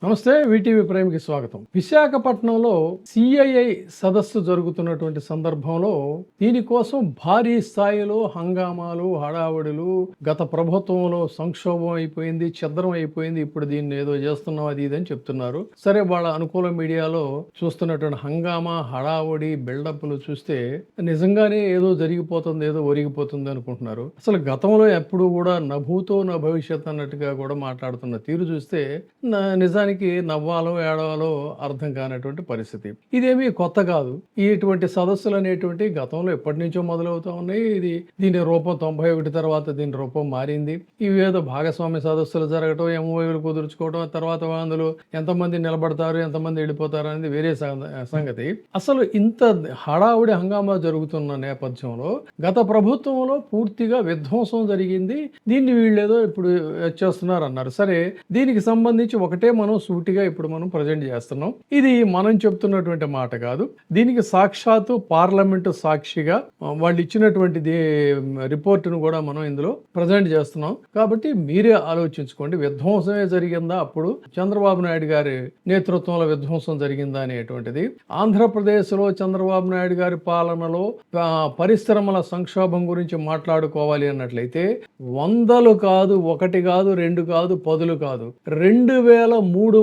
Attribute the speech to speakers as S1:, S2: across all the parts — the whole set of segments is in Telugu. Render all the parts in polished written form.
S1: నమస్తే, వీటీవీ ప్రైమ్కి స్వాగతం. విశాఖపట్నంలో సిఐఐ సదస్సు జరుగుతున్నటువంటి సందర్భంలో దీనికోసం భారీ స్థాయిలో హంగామాలు, హడావుడులు, గత ప్రభుత్వంలో సంక్షోభం అయిపోయింది, ఛిద్రం అయిపోయింది, ఇప్పుడు దీన్ని ఏదో చేస్తున్నాం అది ఇది అని చెప్తున్నారు. సరే, వాళ్ళ అనుకూల మీడియాలో చూస్తున్నటువంటి హంగామా, హడావుడి, బిల్డప్లు చూస్తే నిజంగానే ఏదో జరిగిపోతుంది, ఏదో ఒరిగిపోతుంది అనుకుంటున్నారు. అసలు గతంలో ఎప్పుడు కూడా నభూతో నా భవిష్యత్ అన్నట్టుగా కూడా మాట్లాడుతున్న తీరు చూస్తే నిజానికి నవ్వాలో ఏడవాలో అర్థం కానటువంటి పరిస్థితి. ఇదేమీ కొత్త కాదు. ఇటువంటి సదస్సులు అనేటువంటి గతంలో ఎప్పటి నుంచో మొదలవుతా ఉన్నాయి. దీని రూపం 91 తర్వాత దీని రూపం మారింది. ఇవేదో భాగస్వామ్య సదస్సులు జరగటం, ఎంఓయూలు కుదుర్చుకోవడం, తర్వాత అందులో ఎంతమంది నిలబడతారు, ఎంతమంది వెళ్ళిపోతారు అనేది వేరే సంగతి. అసలు ఇంత హడావుడి హంగామా జరుగుతున్న నేపథ్యంలో గత ప్రభుత్వంలో పూర్తిగా విధ్వంసం జరిగింది, దీన్ని వీళ్ళేదో ఇప్పుడు చేస్తున్నారు అన్నారు. సరే, దీనికి సంబంధించి ఒకటే మనం సూటిగా ఇప్పుడు మనం ప్రజెంట్ చేస్తున్నాం. ఇది మనం చెప్తున్నటువంటి మాట కాదు. దీనికి సాక్షాత్తు పార్లమెంటు సాక్షిగా వాళ్ళు ఇచ్చినటువంటి రిపోర్టును కూడా మనం ఇందులో ప్రజెంట్ చేస్తున్నాం. కాబట్టి మీరే ఆలోచించుకోండి, విధ్వంసమే జరిగిందా, అప్పుడు చంద్రబాబు నాయుడు గారి నేతృత్వంలో విధ్వంసం జరిగిందా అనేటువంటిది. ఆంధ్రప్రదేశ్లో చంద్రబాబు నాయుడు గారి పాలనలో పరిశ్రమల సంక్షోభం గురించి మాట్లాడుకోవాలి అన్నట్లయితే వందలు కాదు, ఒకటి కాదు, రెండు కాదు, 10 కాదు, 2391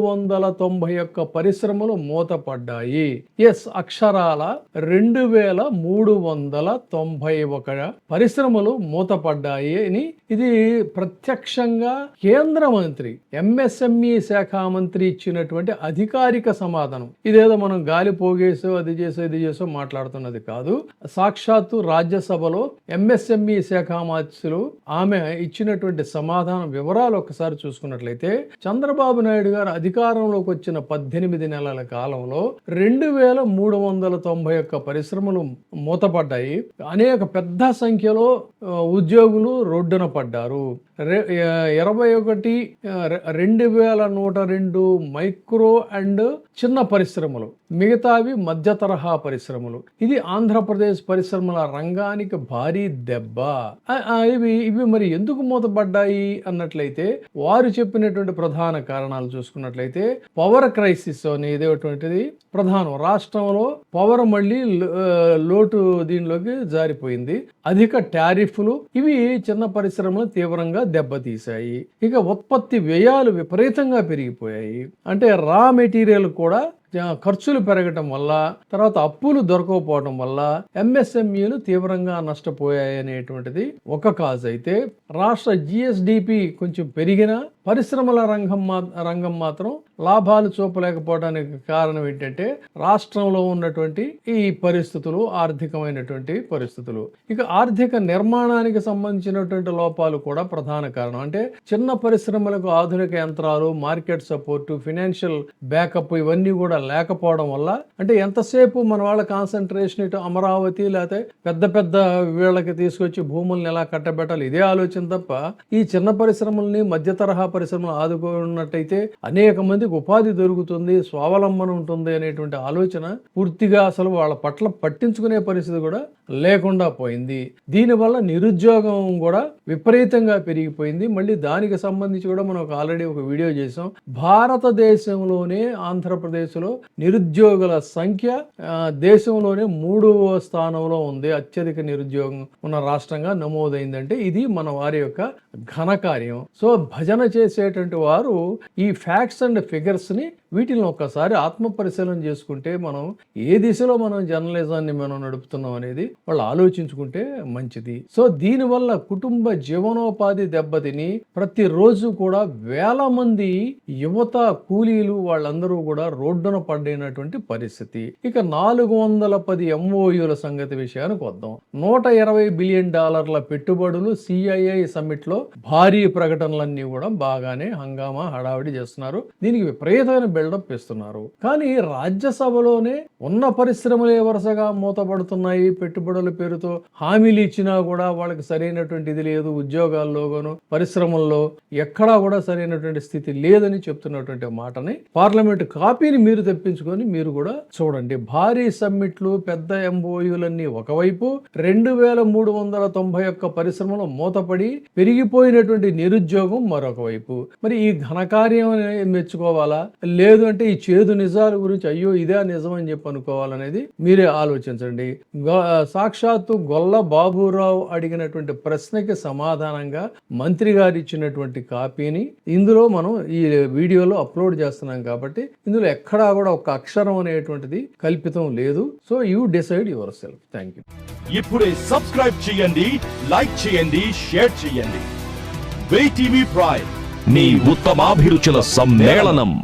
S1: పరిశ్రమలు మూతపడ్డాయి. ఎస్, అక్షరాల 2391 పరిశ్రమలు మూతపడ్డాయి అని ఇది ప్రత్యక్షంగా కేంద్ర మంత్రి, ఎంఎస్ఎంఈ శాఖ మంత్రి ఇచ్చినటువంటి అధికారిక సమాధానం. ఇదేదో మనం గాలి పోగేసో అది చేసో ఇది చేసో మాట్లాడుతున్నది కాదు. సాక్షాత్తు రాజ్యసభలో ఎంఎస్ఎంఈ శాఖ మంత్రులు ఆమె ఇచ్చినటువంటి సమాధానం వివరాలు ఒకసారి చూసుకున్నట్లయితే, చంద్రబాబు నాయుడు గారు అధికారంలోకి వచ్చిన 18 నెలల కాలంలో 2391 పరిశ్రమలు మూతపడ్డాయి. అనేక పెద్ద సంఖ్యలో ఉద్యోగులు రోడ్డున పడ్డారు. 21,102 మైక్రో అండ్ చిన్న పరిశ్రమలు, మిగతావి మధ్య తరహా పరిశ్రమలు. ఇది ఆంధ్రప్రదేశ్ పరిశ్రమల రంగానికి భారీ దెబ్బ. ఇవి మరి ఎందుకు మూతపడ్డాయి అన్నట్లయితే వారు చెప్పినటువంటి ప్రధాన కారణాలు చూసుకున్నట్లయితే పవర్ క్రైసిస్ అనేటువంటిది ప్రధానం. రాష్ట్రంలో పవర్ మళ్ళీ లోటు దీనిలోకి జారిపోయింది. అధిక టారిఫ్లు ఇవి చిన్న పరిశ్రమలు తీవ్రంగా దెబ్బతీశాయి. ఇక ఉత్పత్తి వ్యయాలు విపరీతంగా పెరిగిపోయాయి. అంటే రా మెటీరియల్ కూడా ఖర్చులు పెరగటం వల్ల, తర్వాత అప్పులు దొరకకపోవడం వల్ల ఎంఎస్ఎంఈలు తీవ్రంగా నష్టపోయాయి అనేటువంటిది ఒక కాజ్ అయితే, రాష్ట్ర జిఎస్డిపి కొంచెం పెరిగినా పరిశ్రమల రంగం మాత్రం లాభాలు చూపలేకపోవడానికి కారణం ఏంటంటే రాష్ట్రంలో ఉన్నటువంటి ఈ పరిస్థితులు, ఆర్థికమైనటువంటి పరిస్థితులు. ఇక ఆర్థిక నిర్మాణానికి సంబంధించినటువంటి లోపాలు కూడా ప్రధాన కారణం. అంటే చిన్న పరిశ్రమలకు ఆధునిక యంత్రాలు, మార్కెట్ సపోర్టు, ఫినాన్షియల్ బ్యాకప్ ఇవన్నీ కూడా లేకపోవడం వల్ల, అంటే ఎంతసేపు మన వాళ్ళ కాన్సన్ట్రేషన్ ఇటు అమరావతి లేకపోతే పెద్ద పెద్ద వీళ్ళకి తీసుకొచ్చి భూముల్ని ఎలా కట్టబెట్టాలి ఇదే ఆలోచన తప్ప ఈ చిన్న పరిశ్రమల్ని, మధ్య తరహా పరిశ్రమలు ఆదుకున్నట్టయితే అనేక మందికి ఉపాధి దొరుకుతుంది, స్వావలంబన ఉంటుంది అనేటువంటి ఆలోచన పూర్తిగా అసలు వాళ్ళ పట్ల పట్టించుకునే పరిస్థితి కూడా లేకుండా పోయింది. దీనివల్ల నిరుద్యోగం కూడా విపరీతంగా పెరిగిపోయింది. మళ్ళీ దానికి సంబంధించి కూడా మనం ఆల్రెడీ ఒక వీడియో చేసాం. భారతదేశంలోనే ఆంధ్రప్రదేశ్లో నిరుద్యోగుల సంఖ్య దేశంలోనే 3వ స్థానంలో ఉంది. అత్యధిక నిరుద్యోగం ఉన్న రాష్ట్రంగా నమోదైందంటే ఇది మన వారి యొక్క ఘనకార్యం. సో భజన చేసేటువంటి వారు ఈ ఫ్యాక్ట్స్ అండ్ ఫిగర్స్ ని వీటిని ఒక్కసారి ఆత్మ పరిశీలన చేసుకుంటే మనం ఏ దిశలో మనం జర్నలిజాన్ని మనం నడుపుతున్నాం అనేది వాళ్ళు ఆలోచించుకుంటే మంచిది. సో దీనివల్ల కుటుంబ జీవనోపాధి దెబ్బతిని ప్రతిరోజు కూడా వేల మంది యువత, కూలీలు వాళ్ళందరూ కూడా రోడ్డున పడినటువంటి పరిస్థితి. ఇక 410 ఎంఓయూల సంగతి విషయానికి వద్దాం. $120 బిలియన్ పెట్టుబడులు సిఐఐ సమ్మిట్ లో భారీ ప్రకటనలన్నీ కూడా బాగానే హంగామా, హడావిడి చేస్తున్నారు. దీనికి విపరీతమైన బిల్డప్ ఇస్తున్నారు. కానీ రాజ్యసభలోనే ఉన్న పరిశ్రమలే వరుసగా మూతపడుతున్నాయి. పెట్టుబడుల పేరుతో హామీలు ఇచ్చినా కూడా వాళ్ళకి సరైనటువంటి ఇది లేదు. ఉద్యోగాల్లోగాను పరిశ్రమల్లో ఎక్కడా కూడా సరైనటువంటి స్థితి లేదని చెప్తున్నటువంటి మాటని పార్లమెంట్ కాపీని మీరు తెప్పించుకొని మీరు కూడా చూడండి. భారీ సమ్మిట్లు, పెద్ద ఎంఓయూలన్నీ ఒకవైపు, 2391 పరిశ్రమలు మూతపడి పెరిగిపోయినటువంటి నిరుద్యోగం మరొక వైపు. మరి ఈ ఘనకార్యం మెచ్చుకోవాలా, లేదు అంటే ఈ చేదు నిజాల గురించి అయ్యో ఇదే నిజం అని చెప్పి అనుకోవాలనేది మీరే ఆలోచించండి. సాక్షాత్తు గొల్ల బాబురావు అడిగినటువంటి ప్రశ్నకి సమాధానంగా మంత్రి గారు ఇచ్చినటువంటి కాపీని ఇందులో మనం ఈ వీడియోలో అప్లోడ్ చేస్తున్నాం కాబట్టి ఇందులో ఎక్కడా కూడా ఒక అక్షరం అనేటువంటిది కల్పితం లేదు. So you decide your self. Thank you.
S2: ఇప్పుడే సబ్స్క్రైబ్ చేయండి, లైక్ చేయండి, షేర్ చేయండి. వే టీవీ ప్రైమ్, నీ ఉత్తమాభిరుచుల సమ్మేళనం.